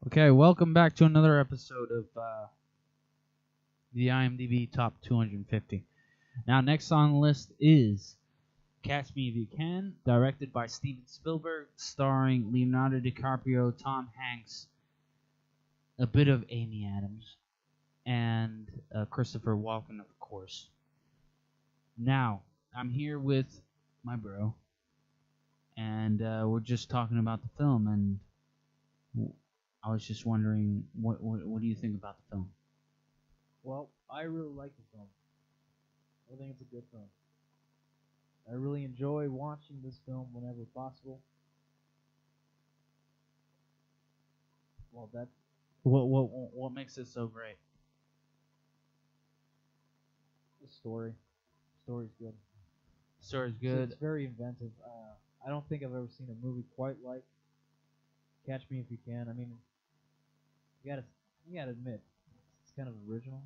Okay, welcome back to another episode of the IMDB Top 250. Now, next on the list is Catch Me If You Can, directed by Steven Spielberg, starring Leonardo DiCaprio, Tom Hanks, a bit of Amy Adams, and Christopher Walken, of course. Now, I'm here with my bro, and we're just talking about the film, and I was just wondering, what do you think about the film? Well, I really like the film. I think it's a good film. I really enjoy watching this film whenever possible. Well, that What makes it so great? the story. The story's good. Story's good. It's very inventive. I don't think I've ever seen a movie quite like Catch Me If You Can. I mean, you gotta admit, it's kind of original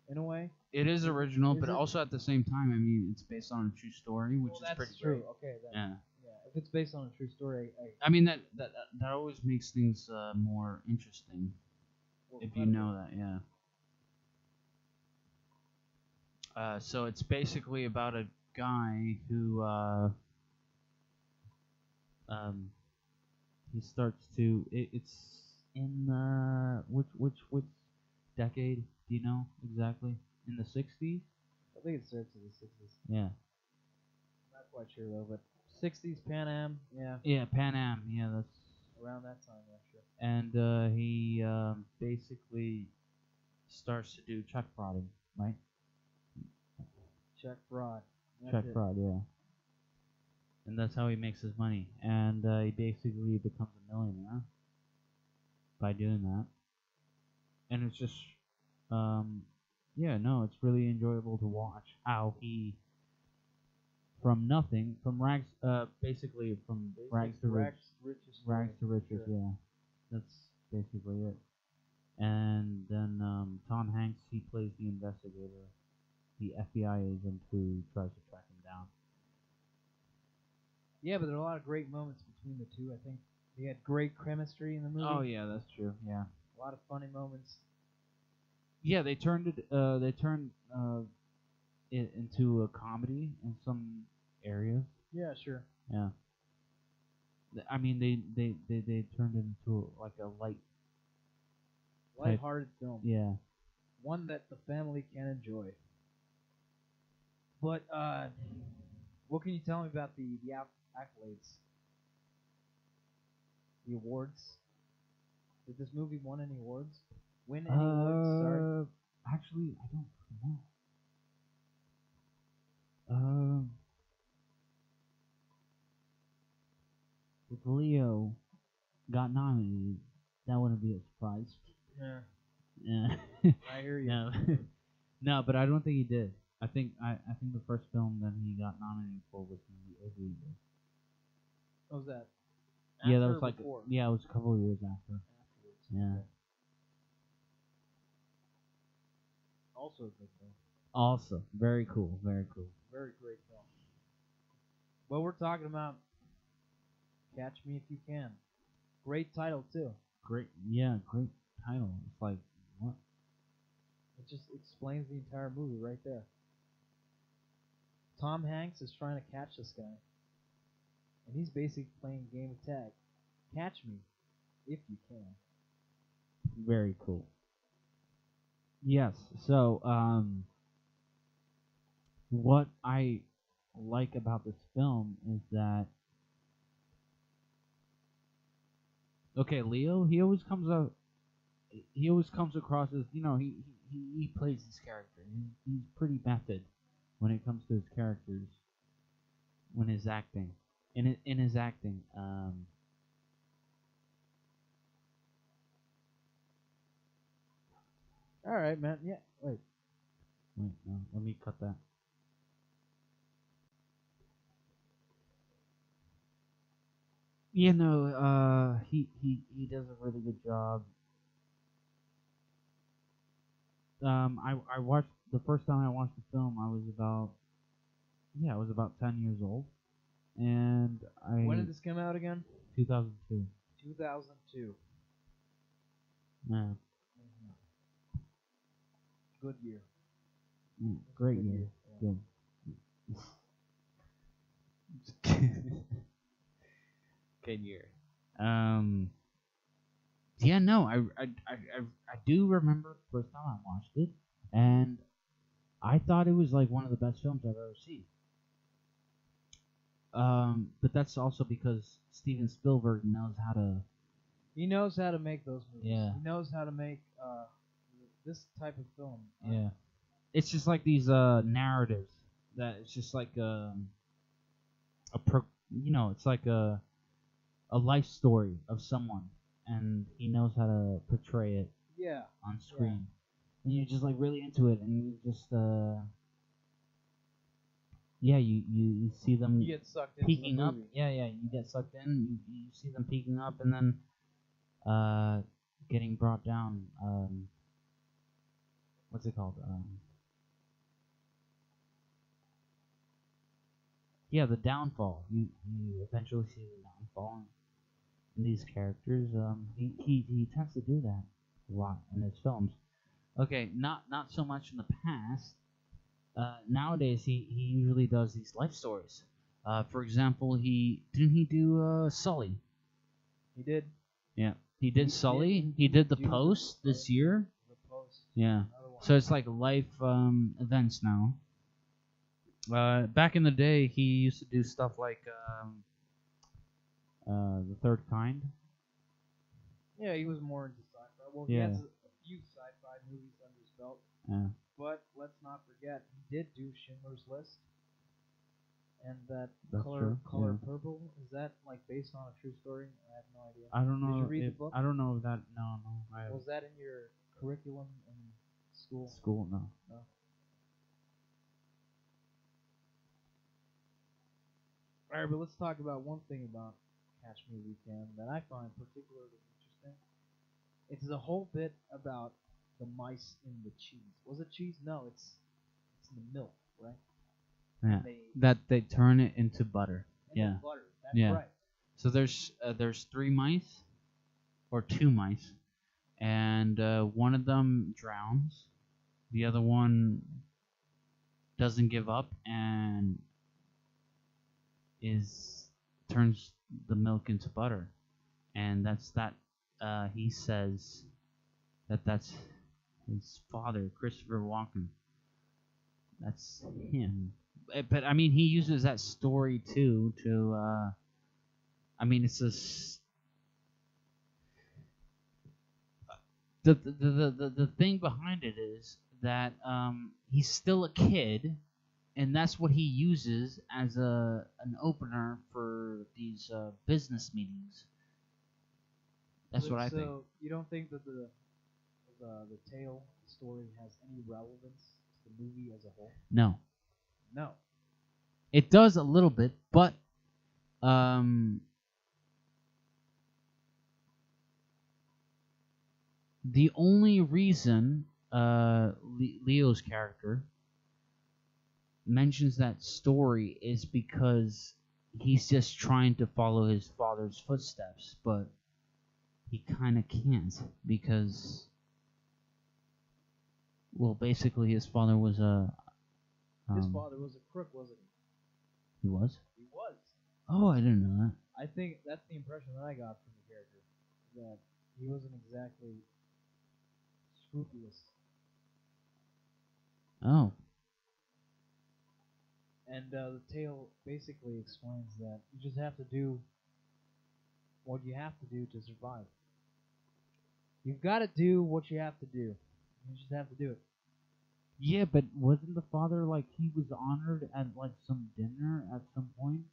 in a way. It is original, Is but it? also at the same time, I mean, it's based on a true story, which Well, is that's pretty true. great. Okay, then. Yeah. Yeah, if it's based on a true story, I mean, that always makes things more interesting, if you know that, yeah. So it's basically about a guy who he starts to it's in which decade? Do you know exactly? In the 60s? I think it starts in the 60s. Yeah. Not quite sure though, but 60s Pan Am, yeah, Yeah, Pan Am. Yeah, that's. around that time, yeah, sure. And he basically starts to do check frauding, right? Check fraud. That's Check it. fraud, yeah. And that's how he makes his money. And he basically becomes a millionaire by doing that. And it's just, yeah, no, it's really enjoyable to watch how he, from nothing, from rags, basically from rags to riches. rags to riches, Sure. yeah. That's basically it. And then Tom Hanks, he plays the investigator, the FBI agent who tries to track him down. Yeah, but there are a lot of great moments between the two. I think they had great chemistry in the movie. Oh yeah, that's true. Yeah. A lot of funny moments. Yeah, they turned it into a comedy in some areas. Yeah, sure. Yeah. I mean, they turned it into like a Lighthearted film. yeah. One that the family can enjoy. But what can you tell me about the accolades? The awards? Did this movie win any awards? Win any awards? Sorry. Actually, I don't know. If Leo got nominated, that wouldn't be a surprise. Yeah. Yeah. I hear you. No. No, but I don't think he did. I think the first film that he got nominated for was the Ugly Year. What was that? Yeah, that After was or like before? yeah, it was a couple of years after. Afterwards. Yeah. Okay. Also a good film. Also, very cool, very cool. Very great film. Well, we're talking about Catch Me If You Can. Great title, too. Great, yeah, great title. It's like what? It just explains the entire movie right there. Tom Hanks is trying to catch this guy. And he's basically playing a game of tag. Catch me if you can. Very cool. Yes. So, what I like about this film is that okay, Leo, he always comes across as, you know, he plays his character. He's pretty method when it comes to his characters, when his acting. In his acting, All right, man. Yeah. Wait. wait, no, let me cut that. You know, he does a really good job. I watched the first time I watched the film. I was about 10 years old, and When did this come out again? 2002. 2002. Yeah. Good year. Great Good year. Yeah. Good. Good year. Yeah, no, I do remember the first time I watched it, and I thought it was like one of the best films I've ever seen. But that's also because Steven Spielberg knows how to. He knows how to make those movies. Yeah. He knows how to make this type of film. Yeah. It's just like these narratives that it's just like it's like a life story of someone, and he knows how to portray it Yeah. on screen. And you're just like really into it, and you just you see them You get sucked into peeking the up. movie. Yeah, you get sucked in. You see them peeking up, and then getting brought down. What's it called? Yeah, the downfall. You eventually see the downfall in these characters. He tends to do that a lot in his films. Okay, not so much in the past. Nowadays, he usually does these life stories. For example, he do Sully. He did. Yeah, he did Sully. He did The Post this year. The Post. Yeah, so it's like life events now. Back in the day, he used to do stuff like The Third Kind. Yeah, he was more into sci-fi. Well, Yeah. he has a few sci-fi movies under his belt. Yeah. But let's not forget, he did do Schindler's List. And that That's color true, yeah. purple, is that like based on a true story? I have no idea. I don't know. Did you read the book? I don't know if that. No. Was that in your curriculum in school? School? No. No. Alright, but let's talk about one thing about Catch Me If You Can that I find particularly interesting. It's the whole bit about the mice in the cheese. Was it cheese? No, it's in the milk, right? Yeah. They They turn it into butter. Yeah. butter. That's Yeah. right. So there's 3 mice, or 2 mice, and one of them drowns. The other one doesn't give up and turns the milk into butter, and he says that's his father, Christopher Walken. That's him. But I mean, he uses that story too to. I mean, it's the thing behind it is that he's still a kid, and that's what he uses as an opener for these business meetings. That's what I think. So you don't think that the tale story has any relevance to the movie as a whole? No. No. It does a little bit, but the only reason Leo's character mentions that story is because he's just trying to follow his father's footsteps, but he kind of can't because, well, basically his father was his father was a crook, wasn't he? He was? He was. Oh, I didn't know that. I think that's the impression that I got from the character, that he wasn't exactly scrupulous. Oh. And the tale basically explains that you just have to do what you have to do to survive. You've got to do what you have to do. You just have to do it. Yeah, but wasn't the father, like, he was honored at, like, some dinner at some point?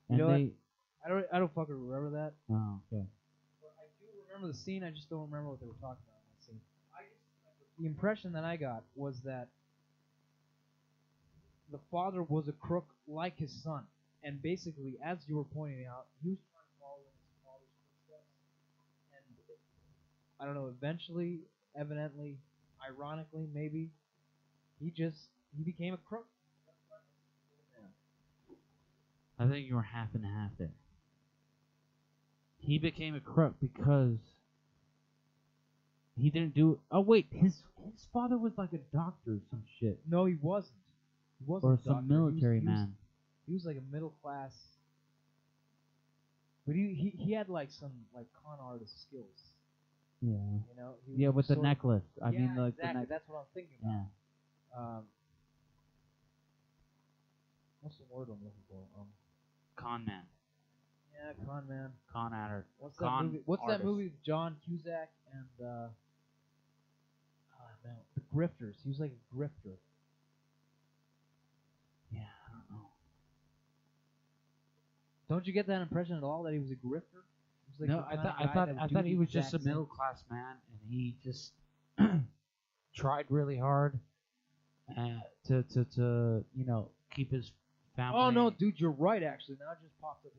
You know what? I don't fucking remember that. Oh, okay. But I do remember the scene. I just don't remember what they were talking about in that scene. The impression that I got was that the father was a crook like his son. And basically, as you were pointing out, he was trying to follow in his father's footsteps. And I don't know, eventually, evidently, ironically, maybe, he became a crook. I think you were half and half there. He became a crook because He didn't do. Oh wait, his father was like a doctor or some shit, No, he wasn't. He wasn't or a some doctor. military he was, man. He was like a middle class, but he had like some like con artist skills. Yeah. You know. Yeah, with the sort of- necklace. I yeah, mean, like exactly. the That's what I'm thinking about. Yeah. What's the word I'm looking for? Con man. Yeah, con man. Con adder. What's Con that movie? What's artist. that movie with John Cusack and man, the Grifters? He was like a grifter. Yeah, I don't know. Don't you get that impression at all that he was a grifter? He was like No, the I kinda thought guy that would do he the was just a exact same- middle class man, and he just tried really hard to keep his family. Oh no, dude, you're right. Actually, now it just popped up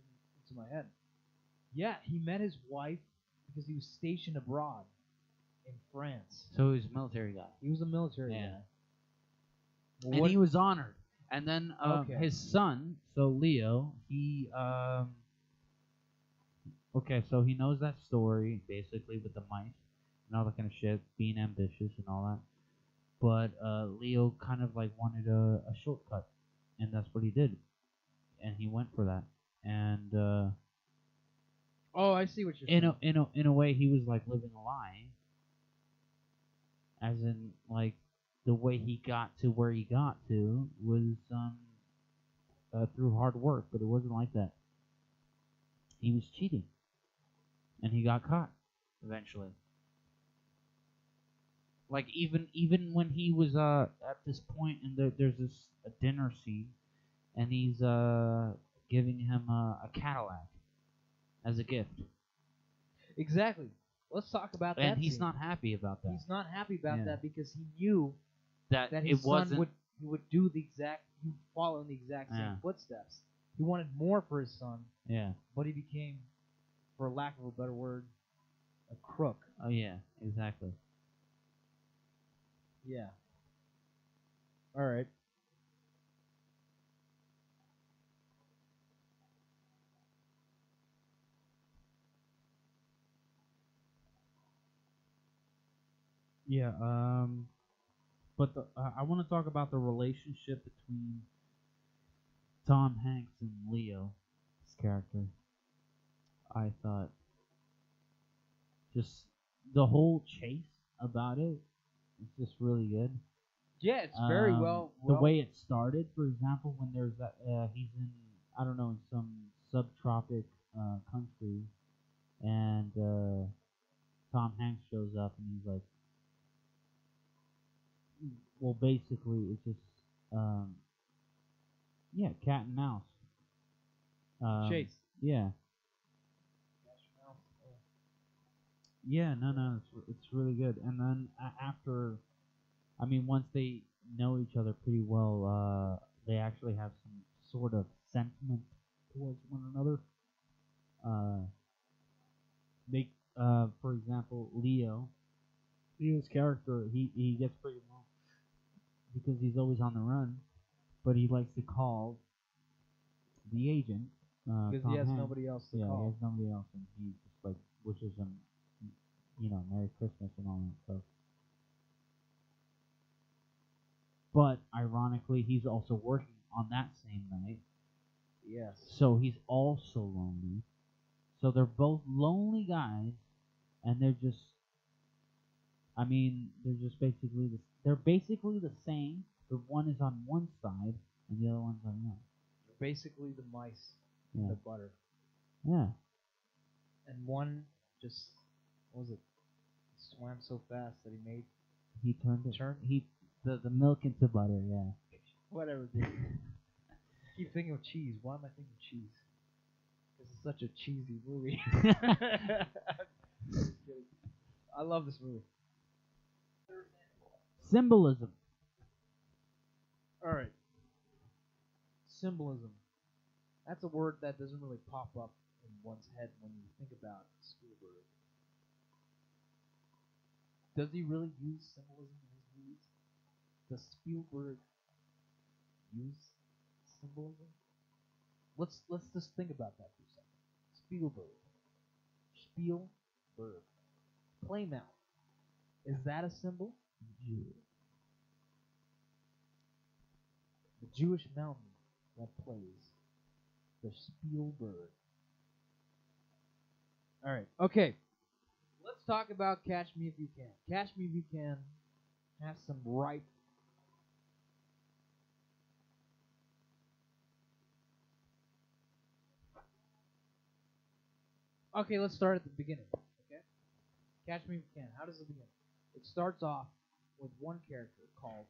into my head. Yeah, he met his wife because he was stationed abroad in France. So he was a military guy. He was a military Yeah. guy. And What- he was honored. And then Okay. his son, so Leo, he okay, so he knows that story basically with the mice and all that kind of shit, being ambitious and all that. But Leo kind of like wanted a shortcut, and that's what he did, and he went for that. And Oh, I see what you're saying. in a way, he was like living a lie, as in like the way he got to where he got to was through hard work, but it wasn't like that. He was cheating, and he got caught eventually. Like even when he was at this point, and there's this a dinner scene, and he's giving him a Cadillac as a gift, Exactly. Let's talk about that. and he's scene. not happy about that. He's not happy about Yeah. that because he knew that that it his son wasn't. would do the exact, he would follow in the exact same Yeah. footsteps. He wanted more for his son, Yeah. but he became, for lack of a better word, a crook. Oh yeah. Exactly. Yeah. All right. Yeah. But I want to talk about the relationship between Tom Hanks and Leo, his character. I thought just the whole chase about it is just really good. Yeah, it's very well. The way it started, for example, when there's that he's in, I don't know, in some subtropic country, and Tom Hanks shows up and he's like, well, basically it's just yeah, cat and mouse. Chase. Yeah. Yeah, no, it's really good. And then after, I mean, once they know each other pretty well, they actually have some sort of sentiment towards one another. They, for example, Leo's character, he gets pretty well because he's always on the run, but he likes to call the agent. Because Tom he has Hanks. nobody else to Yeah, he call. has nobody else, and he just like wishes him, Merry Christmas and all that stuff. But ironically, he's also working on that same night, Yes. so he's also lonely. So they're both lonely guys, and they're just, I mean, they're basically the same, but one is on one side and the other one's on the other. Basically, the mice and Yeah. the butter. Yeah. And one just, what was it? Swam so fast that he made He turned it. Turn? The milk into butter. Yeah. whatever. Dude. I keep thinking of cheese. Why am I thinking cheese? Because it's such a cheesy movie. Just kidding. I love this movie. Symbolism. All right. Symbolism. That's a word that doesn't really pop up in one's head when you think about Spielberg. Does he really use symbolism in his movies? Does Spielberg use symbolism? Let's just think about that for a second. Spielberg. Play now. Is that a symbol? Jew. The Jewish mountain that plays. The Spielberg. Alright, okay. Let's talk about Catch Me If You Can. Catch Me If You Can has some right. Okay, let's start at the beginning. Okay? Catch Me If You Can. How does it begin? It starts off with one character called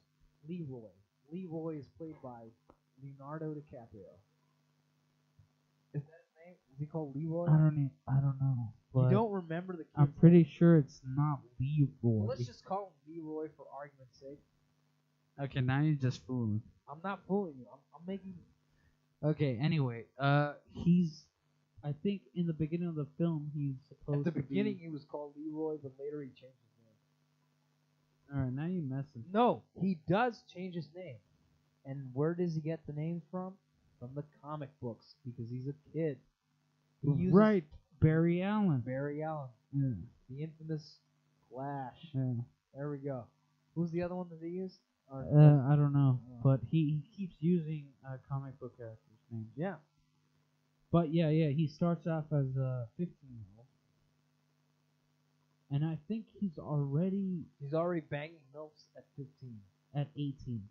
Leroy. Leroy is played by Leonardo DiCaprio. Is that his name? Is he called Leroy? I don't know. You But don't remember the kid's I'm name? pretty sure it's not Leroy. Well, let's just call him Leroy for argument's sake. Okay, now you're just fooling. I'm not fooling you. I'm making. Okay, anyway, he's. I think in the beginning of the film he's supposed At the to beginning, be. he was called Leroy, but later he changed his name. Alright, now you're messing. No, he does change his name. And where does he get the names from? From the comic books, because he's a kid. He uses Right, Barry Allen. Barry Allen, Yeah, the infamous Flash. yeah. There we go. Who's the other one that they used? I don't know, but he keeps using comic book characters' names. Yeah. But yeah, he starts off as a 15-year-old, and I think he's already banging milfs at 15. at 18.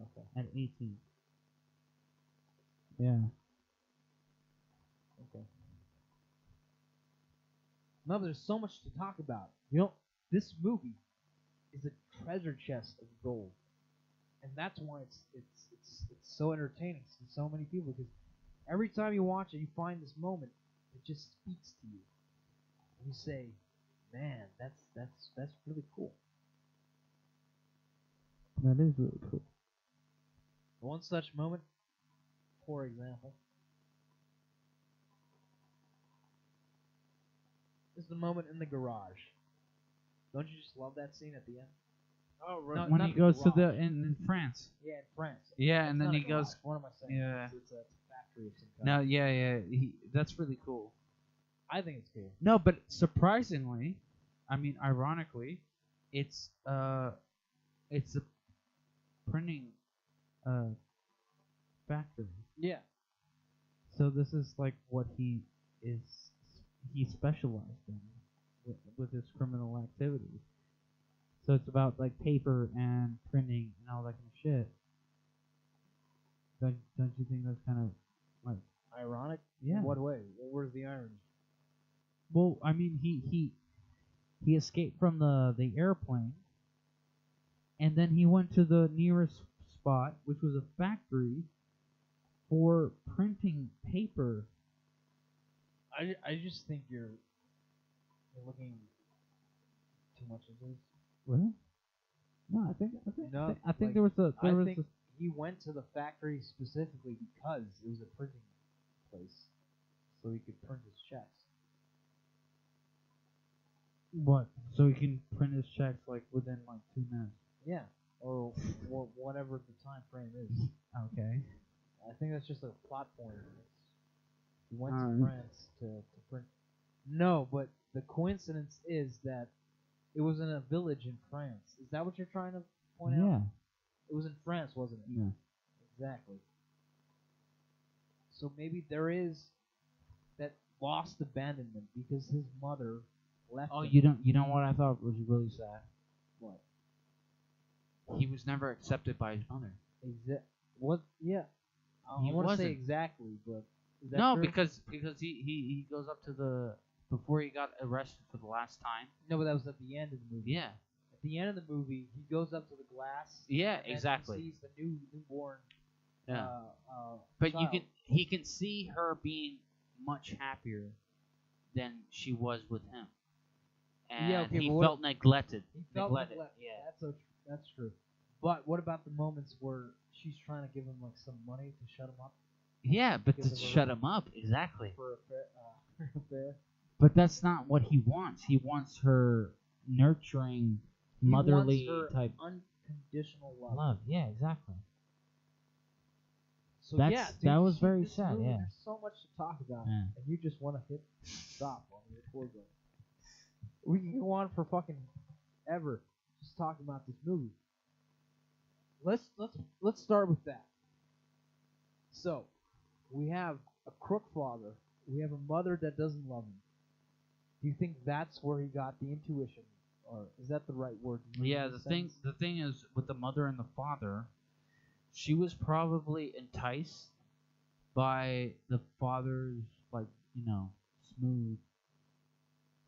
Okay. At 18. Yeah. Okay. No, there's so much to talk about. You know, this movie is a treasure chest of gold, and that's why it's so entertaining to so many people. Because every time you watch it, you find this moment that just speaks to you, and you say, "Man, that's really cool." That is really cool. One such moment, for example, is the moment in the garage. Don't you just love that scene at the end? Oh, No, when not he the goes to garage. in France. Yeah, in France. Yeah, It's and then not a he goes. garage. What am I saying? Yeah. It's a factory of some kind. No, yeah. That's really cool. I think it's cool. No, but surprisingly, I mean, ironically, it's a printing factory. Yeah. So this is like what he specialized in with his criminal activities. So it's about like paper and printing and all that kind of shit. Don't you think that's kind of like Ironic? Yeah. In what way? Where's the irony? Well, I mean, he escaped from the airplane, and then he went to the nearest spot, which was a factory for printing paper. I just think you're looking too much into this. What? No, I think No, I think like, there was a I think he went to the factory specifically because it was a printing place, so he could print his checks. what? So he can print his checks like within like 2 minutes. Yeah, or whatever the time frame is. Okay. I think that's just a plot point. He went to Alright. France to print. No, but the coincidence is that it was in a village in France. Is that what you're trying to point out? Yeah. It was in France, wasn't it? Yeah. Exactly. So maybe there is that lost abandonment because his mother left Oh, him. you know what I thought was really sad? What? He was never accepted by his mother. What? Yeah. I He want to say wasn't. exactly, but is that No, true? because he goes up to the before he got arrested for the last time. No, but that was at the end of the movie. Yeah. At the end of the movie, he goes up to the glass. Yeah, and exactly. He sees the newborn. Yeah. But He can see her being much happier than she was with him. And Yeah, okay, he but felt neglected. He felt neglected. neglected. Yeah. That's true. But what about the moments where she's trying to give him like some money to shut him up Yeah, but Because to of her- shut him up, exactly. for an affair? But that's not what he wants. He wants her nurturing, motherly He wants her type unconditional love. love. Yeah, exactly. So That's- yeah, dude, that you was see very this sad, movie, yeah. There's so much to talk about, Yeah. and you just want to hit stop on the record button. We can go on for fucking ever just talking about this movie. Let's start with that. So, we have a crook father. We have a mother that doesn't love him. Do you think that's where he got the intuition, or is that the right word? Yeah, the thing is with the mother and the father, she was probably enticed by the father's, like, smooth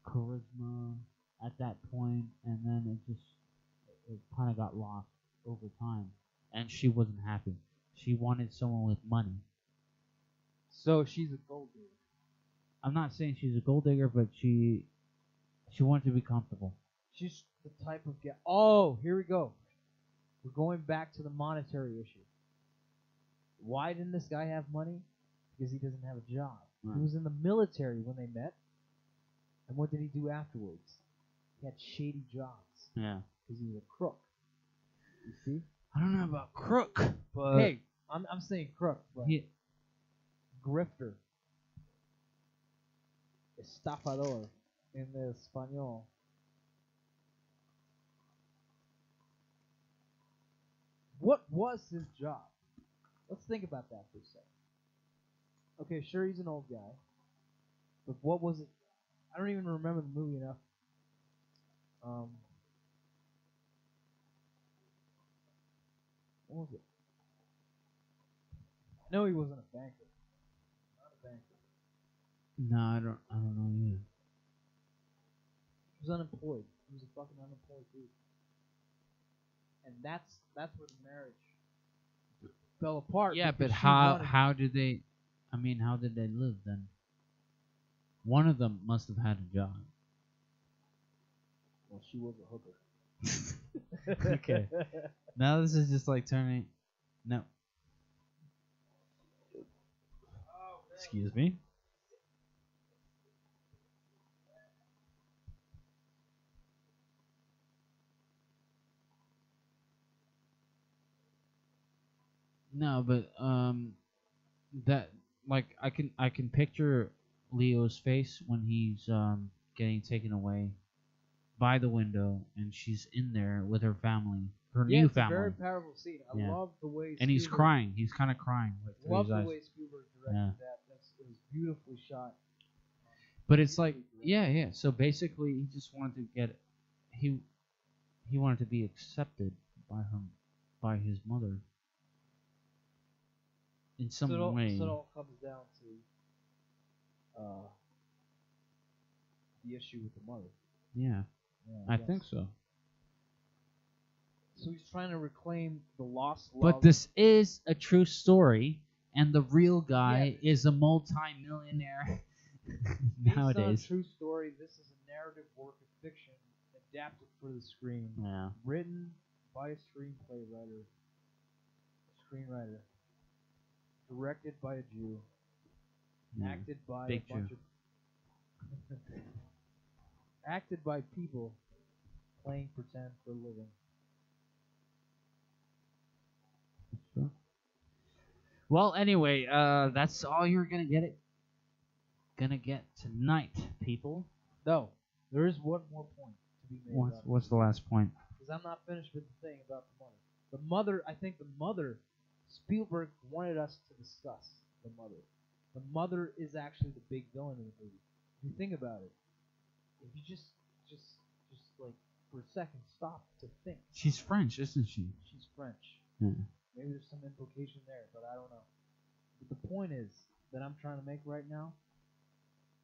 charisma at that point, and then it kind of got lost over time, and she wasn't happy. She wanted someone with money. So she's a gold digger. I'm not saying she's a gold digger, but she wanted to be comfortable. She's the type of guy. Oh, here we go. We're going back to the monetary issue. Why didn't this guy have money? Because he doesn't have a job. Right. He was in the military when they met. And what did he do afterwards? He had shady jobs. Yeah. Because he was a crook. You see? I don't know about crook, but Hey, I'm saying crook, but grifter. Estafador in the Espanol. What was his job? Let's think about that for a second. Okay, sure, he's an old guy. But what was it? I don't even remember the movie enough. What was it? I know he wasn't a banker. Not a banker. no, I don't know either. He was unemployed. He was a fucking unemployed dude. And that's where the marriage fell apart. Yeah, but because she how did they? I mean, how did they live then? One of them must have had a job. Well, she was a hooker. Okay. Now this is just like turning. No. Excuse me. No, but that, like, I can picture Leo's face when he's getting taken away by the window, and she's in there with her family, her new it's family. a very powerful scene. I Yeah. love the way And he's Spielberg- crying. He's kind of crying. Like, through love his the eyes. way Spielberg directed Yeah. that. It was beautifully shot. But it's like, yeah. So basically, he just wanted to get, he wanted to be accepted by his mother, in some way. So it all comes down to the issue with the mother. Yeah, I guess. think so. So he's trying to reclaim the lost love. But this is a true story, and the real guy is a multi-millionaire Based nowadays. on a true story, this is a narrative work of fiction adapted for the screen. Yeah. Written by a screenwriter, directed by a Jew, acted by Big a bunch Jew. of acted by people playing pretend for a living. Sure. Well, anyway, that's all you're gonna get tonight, people. No, there is one more point to be made. What's the last point? Because I'm not finished with the thing about the mother. The mother, I think the mother, Spielberg wanted us to discuss the mother. The mother is actually the big villain in the movie. If you think about it, if you just like for a second stop to think. She's French, isn't she? She's French. Yeah. Maybe there's some implication there, but I don't know. But the point is that I'm trying to make right now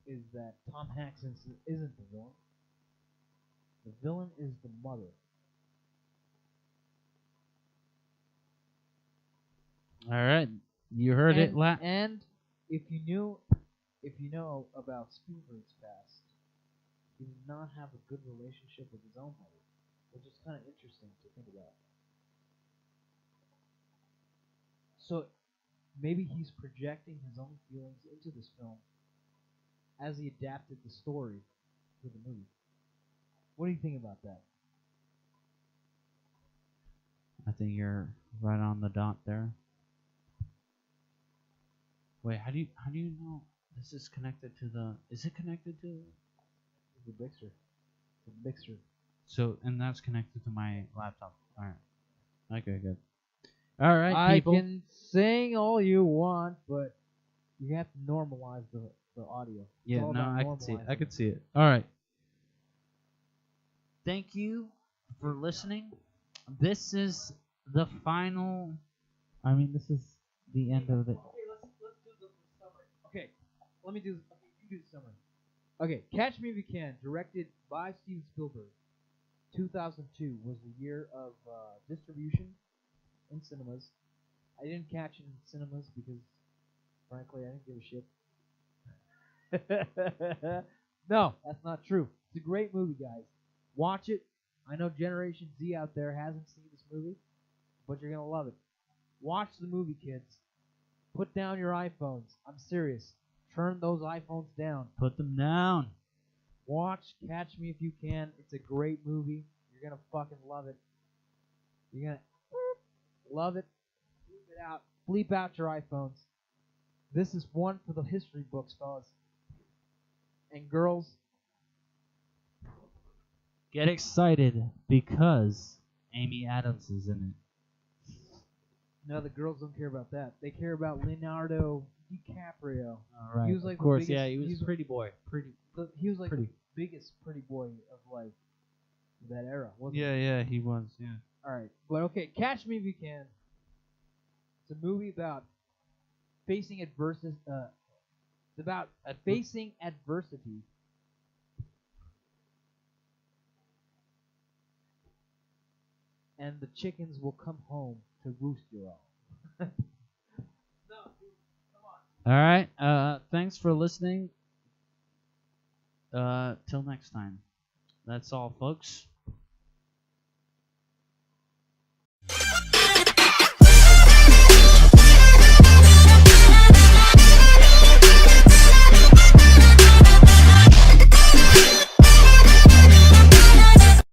is that Tom Hanks isn't the villain. The villain is the mother. All right, you heard it. And if you know about Spielberg's past, he did not have a good relationship with his own mother, which is kind of interesting to think about. So maybe he's projecting his own feelings into this film as he adapted the story for the movie. What do you think about that? I think you're right on the dot there. Wait, how do you know this is connected to the? Is it connected to? The mixer. The mixer. So, and that's connected to my laptop. All right. Okay, good. All right, I people. can sing all you want, but you have to normalize the audio. It's Yeah, all no, about I can see it. I normalizing. can see it. All right. Thank you for listening. This is the final. I mean, this is the end of the. Okay, let's do the summary. Okay, let me do. Okay, you do the summary. Okay, Catch Me If You Can, directed by Steven Spielberg. 2002 was the year of distribution in cinemas. I didn't catch it in cinemas because, frankly, I didn't give a shit. No, that's not true. It's a great movie, guys. Watch it. I know Generation Z out there hasn't seen this movie, but you're gonna love it. Watch the movie, kids. Put down your iPhones. I'm serious. Turn those iPhones down. Put them down. Watch Catch Me If You Can. It's a great movie. You're gonna fucking love it. You're gonna love it. Bleep it out. Bleep out your iPhones. This is one for the history books, fellas. And girls, Get excited because Amy Adams is in it. no, the girls don't care about that. They care about Leonardo DiCaprio. All right. He was like of the course, biggest- yeah, he was he's- pretty boy. Pretty. He was like Pretty. the biggest pretty boy of like that era, wasn't he? Yeah, he was. Yeah. All right, but okay, Catch Me If You Can. It's a movie about facing adversity. It's about facing adversity. And the chickens will come home to roost you all. No, dude, come on. All right. Thanks for listening. Till next time. That's all, folks.